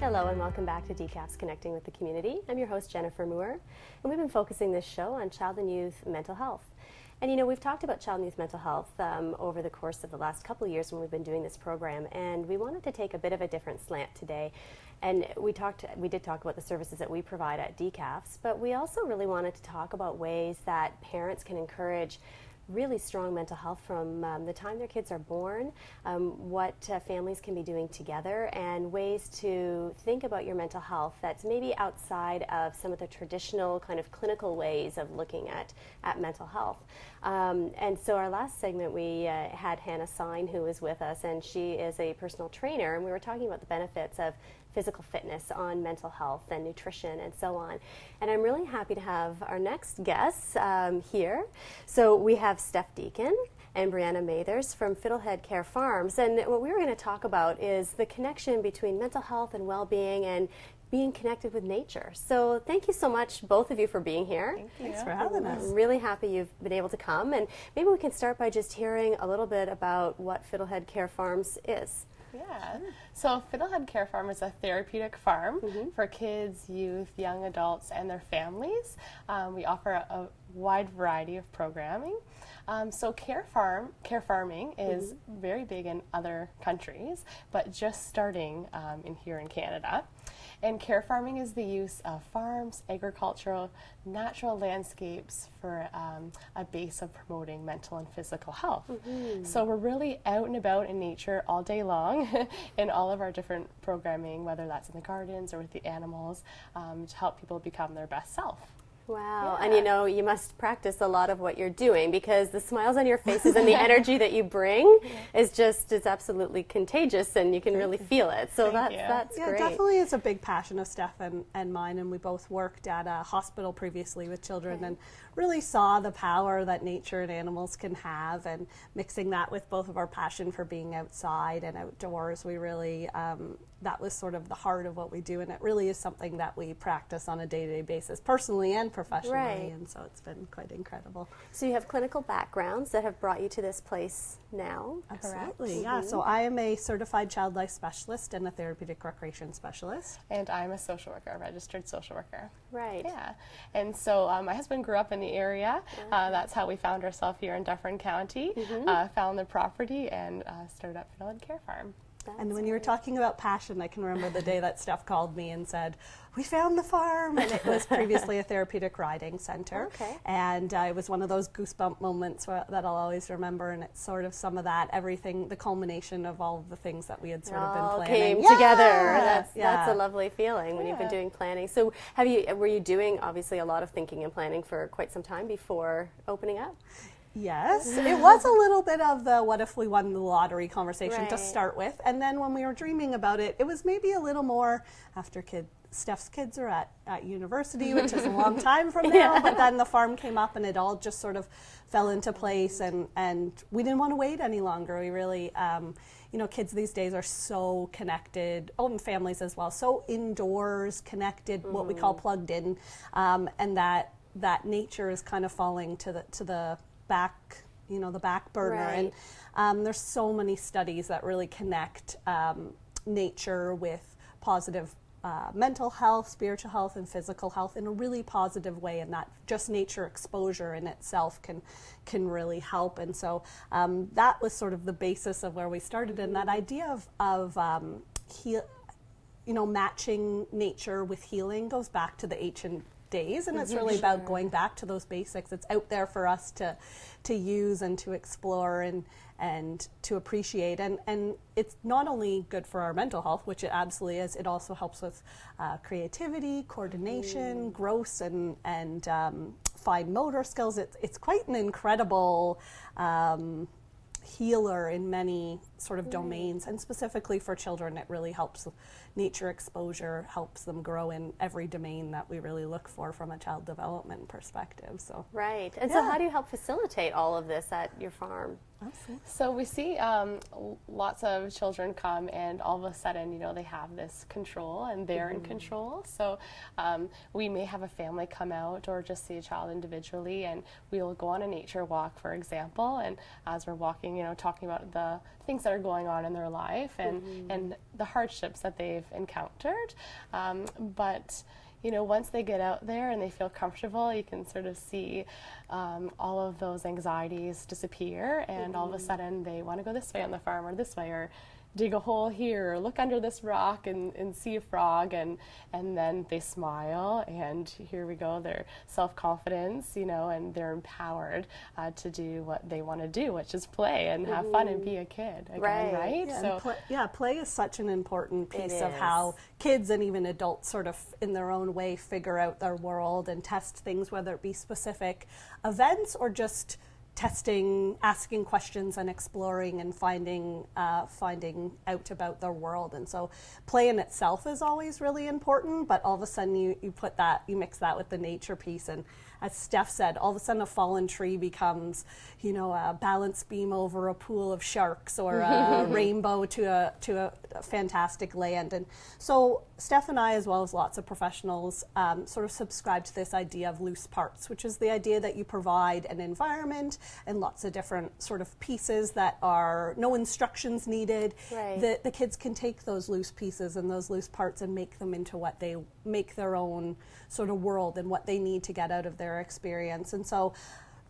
Hello and welcome back to DCAF's Connecting with the Community. I'm your host Jennifer Moore, and we've been focusing this show on child and youth mental health. And you know, we've talked about child and youth mental health over the course of the last couple of years when we've been doing this program, and we wanted to take a bit of a different slant today. And we did talk about the services that we provide at DCAF's, but we also really wanted to talk about ways that parents can encourage really strong mental health from the time their kids are born, what families can be doing together, and ways to think about your mental health that's maybe outside of some of the traditional kind of clinical ways of looking at mental health. And so our last segment we had Hannah Sine, who was with us, and she is a personal trainer, and we were talking about the benefits of physical fitness on mental health and nutrition and so on. And I'm really happy to have our next guests here. So we have Steph Deacon and Brianna Mathers from Fiddlehead Care Farms. And what we were going to talk about is the connection between mental health and well-being and being connected with nature. So thank you so much, both of you, for being here. Thank you. Thanks for having us. I'm really happy you've been able to come. And maybe we can start by just hearing a little bit about what Fiddlehead Care Farms is. Yeah. So Fiddlehead Care Farm is a therapeutic farm for kids, youth, young adults, and their families. We offer a wide variety of programming. So care farming is very big in other countries, but just starting here in Canada. And care farming is the use of farms, agricultural, natural landscapes for a base of promoting mental and physical health. So we're really out and about in nature all day long in all of our different programming, whether that's in the gardens or with the animals, to help people become their best self. Wow. Yeah. And you know, you must practice a lot of what you're doing, because the smiles on your faces and the energy that you bring is absolutely contagious, and you can really feel it. So that's yeah, great. Definitely is a big passion of Steph and mine, and we both worked at a hospital previously with children and really saw the power that nature and animals can have, and mixing that with both of our passion for being outside and outdoors, we really that was sort of the heart of what we do, and it really is something that we practice on a day-to-day basis, personally and professionally, and so it's been quite incredible. So you have clinical backgrounds that have brought you to this place now, Absolutely, correct? yeah. So I am a certified child life specialist and a therapeutic recreation specialist. And I'm a social worker, a registered social worker. Right. Yeah. And so my husband grew up in the area. That's how we found ourselves here in Dufferin County, found the property, and started up Fiddlehead Care Farm. And when you were talking about passion, I can remember the day that Steph called me and said, "We found the farm," and it was previously a therapeutic riding center. Okay. And it was one of those goosebump moments that I'll always remember, and it's sort of some of that, everything, the culmination of all of the things that we had sort of been planning. Came together. That's a Yeah. lovely feeling when you've been doing planning. So were you doing obviously a lot of thinking and planning for quite some time before opening up? Yes, it was a little bit of the what if we won the lottery conversation to start with. And then when we were dreaming about it, it was maybe a little more after Steph's kids are at university, which is a long time from now, but then the farm came up and it all just sort of fell into place, and we didn't want to wait any longer. We really, kids these days are so connected, and families as well, so indoors, connected, what we call plugged in, and that nature is kind of falling to the back, the back burner. Right. And there's so many studies that really connect nature with positive mental health, spiritual health, and physical health in a really positive way, and that just nature exposure in itself can really help. And so that was sort of the basis of where we started, and that idea of matching nature with healing goes back to the ancient days, and it's really about going back to those basics. It's out there for us to use and to explore and to appreciate, and it's not only good for our mental health, which it absolutely is, it also helps with creativity, coordination, growth, and fine motor skills. It's quite an incredible healer in many sort of domains, and specifically for children, it really helps. Nature exposure helps them grow in every domain that we really look for from a child development perspective. So right. And so how do you help facilitate all of this at your farm? Absolutely. So we see lots of children come and all of a sudden, you know, they have this control and they're in control. So we may have a family come out or just see a child individually, and we'll go on a nature walk, for example, and as we're walking, you know, talking about the things that are going on in their life and the hardships that they've encountered. But you know, once they get out there and they feel comfortable, you can sort of see all of those anxieties disappear, and all of a sudden they want to go this way on the farm or this way, or dig a hole here, or look under this rock and see a frog, and then they smile, and here we go, their self-confidence, you know, and they're empowered to do what they want to do, which is play and have fun and be a kid again, right? Yeah, So play is such an important piece of is. how kids and even adults sort of in their own way figure out their world and test things, whether it be specific events or just testing, asking questions and exploring and finding out about their world. And so play in itself is always really important, but all of a sudden you mix that with the nature piece, and as Steph said, all of a sudden a fallen tree becomes, you know, a balance beam over a pool of sharks, or a rainbow to a fantastic land. And so Steph and I, as well as lots of professionals, sort of subscribe to this idea of loose parts, which is the idea that you provide an environment and lots of different sort of pieces that are no instructions needed. Right. The kids can take those loose pieces and those loose parts and make them into what they make their own sort of world and what they need to get out of their experience. And so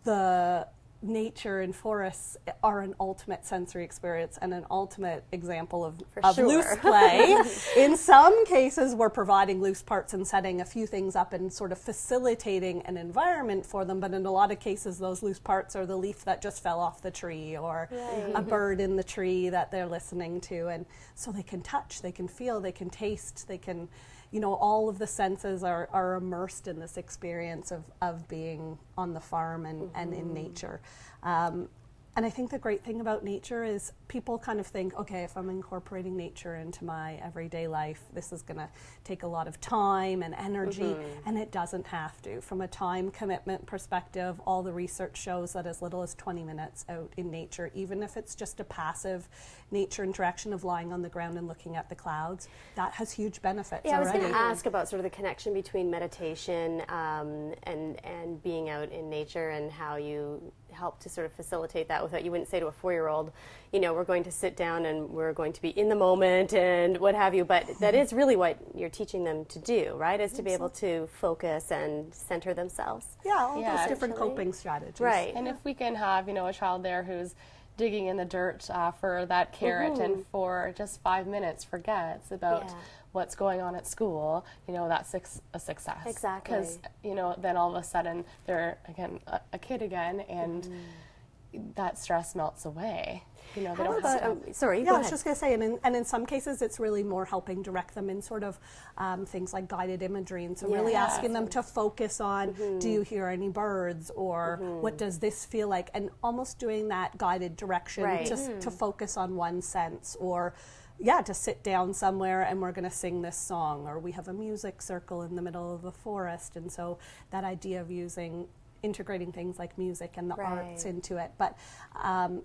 the nature and forests are an ultimate sensory experience and an ultimate example of sure. loose play. In some cases, we're providing loose parts and setting a few things up and sort of facilitating an environment for them, but in a lot of cases, those loose parts are the leaf that just fell off the tree, or a bird in the tree that they're listening to. And so they can touch, they can feel, they can taste, they can, you know, all of the senses are immersed in this experience of being on the farm and in nature. And I think the great thing about nature is people kind of think, okay, if I'm incorporating nature into my everyday life, this is going to take a lot of time and energy, and it doesn't have to. From a time commitment perspective, all the research shows that as little as 20 minutes out in nature, even if it's just a passive nature interaction of lying on the ground and looking at the clouds, that has huge benefits Yeah, I was already. going to ask about sort of the connection between meditation and being out in nature, and how you help to sort of facilitate that without, you wouldn't say to a 4-year-old, you know, we're going to sit down and we're going to be in the moment and what have you, but that is really what you're teaching them to do, right, is to be able to focus and center themselves. Yeah, all Yeah, those different actually. coping strategies. Right. And if we can have, you know, a child there who's digging in the dirt for that carrot and for just 5 minutes forgets about what's going on at school, you know, that's a success. Exactly. Because, you know, then all of a sudden they're, again, a kid again, and that stress melts away. You know, they How don't about, have to. Yeah, sorry, I go was ahead. just going to say, and in some cases, it's really more helping direct them in sort of things like guided imagery, and so really Yeah. asking them to focus on, do you hear any birds, or what does this feel like, and almost doing that guided direction Right. just to focus on one sense, or to sit down somewhere and we're going to sing this song, or we have a music circle in the middle of the forest, and so that idea of integrating things like music and the arts into it. But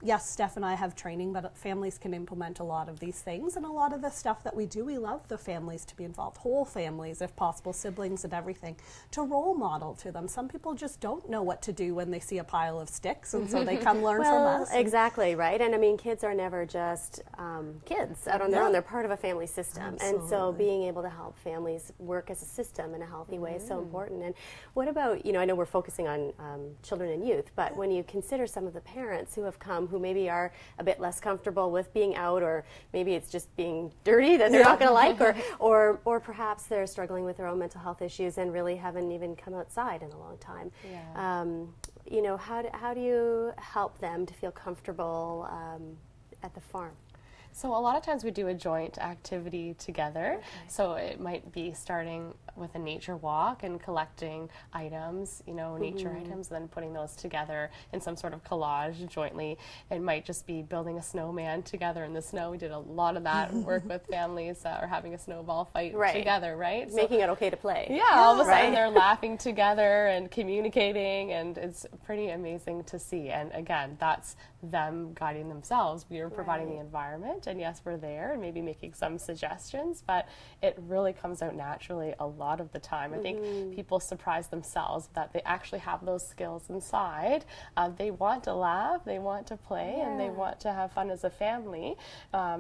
yes, Steph and I have training, but families can implement a lot of these things, and a lot of the stuff that we do, we love the families to be involved, whole families if possible, siblings and everything, to role model to them. Some people just don't know what to do when they see a pile of sticks, and so they come learn from us. Exactly, right? And I mean, kids are never just kids out on their own. They're part of a family system. And so being able to help families work as a system in a healthy way is so important. And what about, you know, I know we're focusing on children and youth, but when you consider some of the parents who have come who maybe are a bit less comfortable with being out, or maybe it's just being dirty that they're not going to like, or perhaps they're struggling with their own mental health issues and really haven't even come outside in a long time. You know, how do you help them to feel comfortable at the farm? So a lot of times we do a joint activity together. So it might be starting with a nature walk and collecting items, you know, nature items, then putting those together in some sort of collage jointly. It might just be building a snowman together in the snow. We did a lot of that work with families that are having a snowball fight together, right? Making it okay to play. Yeah, all of a sudden they're laughing together and communicating, and it's pretty amazing to see. And again, that's them guiding themselves. We are providing the environment, and yes, we're there and maybe making some suggestions, but it really comes out naturally a lot of the time. I think people surprise themselves that they actually have those skills inside. They want to laugh, they want to play, and they want to have fun as a family.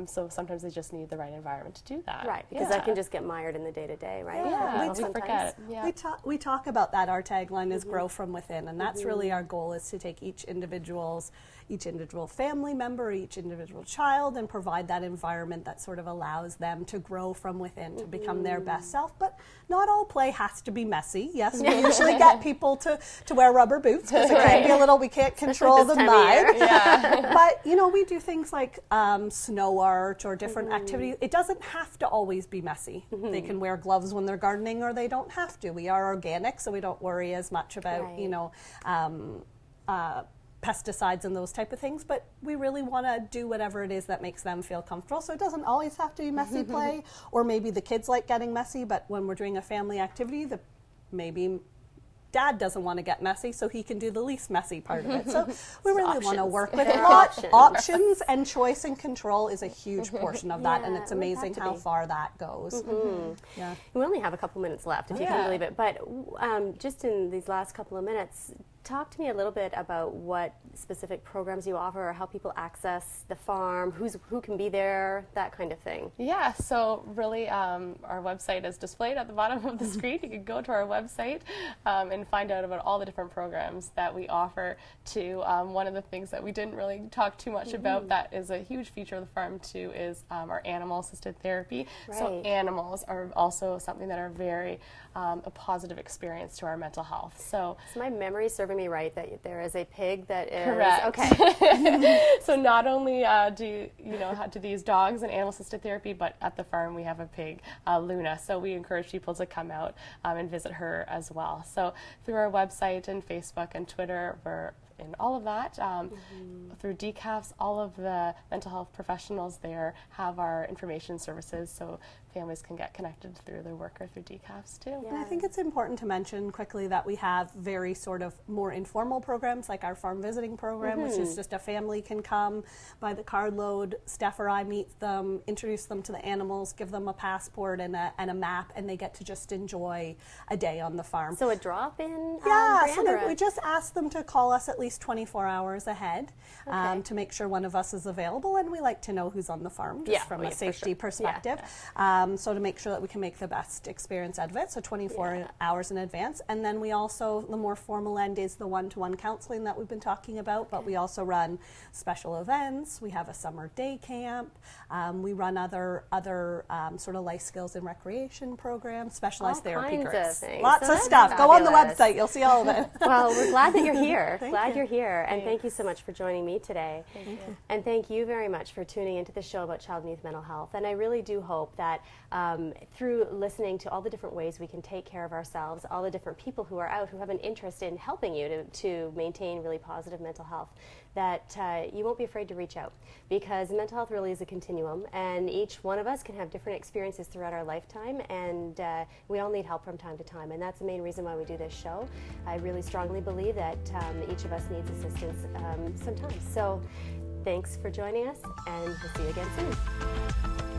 So sometimes they just need the right environment to do that. Right, because that can just get mired in the day-to-day, right? Yeah, We we forget. Yeah. We talk about that. Our tagline is grow from within, and that's really our goal, is to take each individual family member, each individual child, and provide that environment that sort of allows them to grow from within, to become their best self. But not all play has to be messy. Yes, we usually get people to wear rubber boots because it can be a little, we can't control the mud. But, you know, we do things like snow art or different activities. It doesn't have to always be messy. They can wear gloves when they're gardening, or they don't have to. We are organic, so we don't worry as much about, you know, pesticides and those type of things, but we really want to do whatever it is that makes them feel comfortable. So it doesn't always have to be messy play, or maybe the kids like getting messy, but when we're doing a family activity, maybe Dad doesn't want to get messy, so he can do the least messy part of it. So we really want to work with options, and choice and control is a huge portion of that, and it's amazing how far that goes. Yeah. We only have a couple minutes left, if you can believe it, but just in these last couple of minutes, talk to me a little bit about what specific programs you offer, or how people access the farm, who can be there, that kind of thing. Yeah, so really our website is displayed at the bottom of the screen. You can go to our website and find out about all the different programs that we offer too. One of the things that we didn't really talk too much about that is a huge feature of the farm too is our animal-assisted therapy. So animals are also something that are very a positive experience to our mental health. So my memory serving me right that there is a pig that is correct. Okay. So not only do these dogs and animal-assisted therapy, but at the farm we have a pig, Luna. So we encourage people to come out and visit her as well. So through our website and Facebook and Twitter, we're in all of that. Through DCAFs, all of the mental health professionals there have our information services, so families can get connected through their work or through DCAFs too. And I think it's important to mention quickly that we have very sort of more informal programs, like our farm visiting program, which is just a family can come by the carload, Steph or I meet them, introduce them to the animals, give them a passport and a map, and they get to just enjoy a day on the farm. So a drop-in so we just ask them to call us at least 24 hours ahead to make sure one of us is available, and we like to know who's on the farm just from a safety perspective. So to make sure that we can make the best experience out of it, so 24 hours in advance. And then we also, the more formal end is the one-to-one counseling that we've been talking about, but we also run special events. We have a summer day camp. We run other sort of life skills and recreation programs, specialized therapy groups. Lots of stuff. Go on the website, you'll see all of it. Well, we're glad that you're here. Glad you're here, and thank you so much for joining me today. Thank you. And thank you very much for tuning into the show about child and youth mental health. And I really do hope that through listening to all the different ways we can take care of ourselves, all the different people who are out who have an interest in helping you to maintain really positive mental health, that you won't be afraid to reach out, because mental health really is a continuum, and each one of us can have different experiences throughout our lifetime, and we all need help from time to time, and that's the main reason why we do this show. I really strongly believe that each of us needs assistance sometimes. So thanks for joining us, and we'll see you again soon.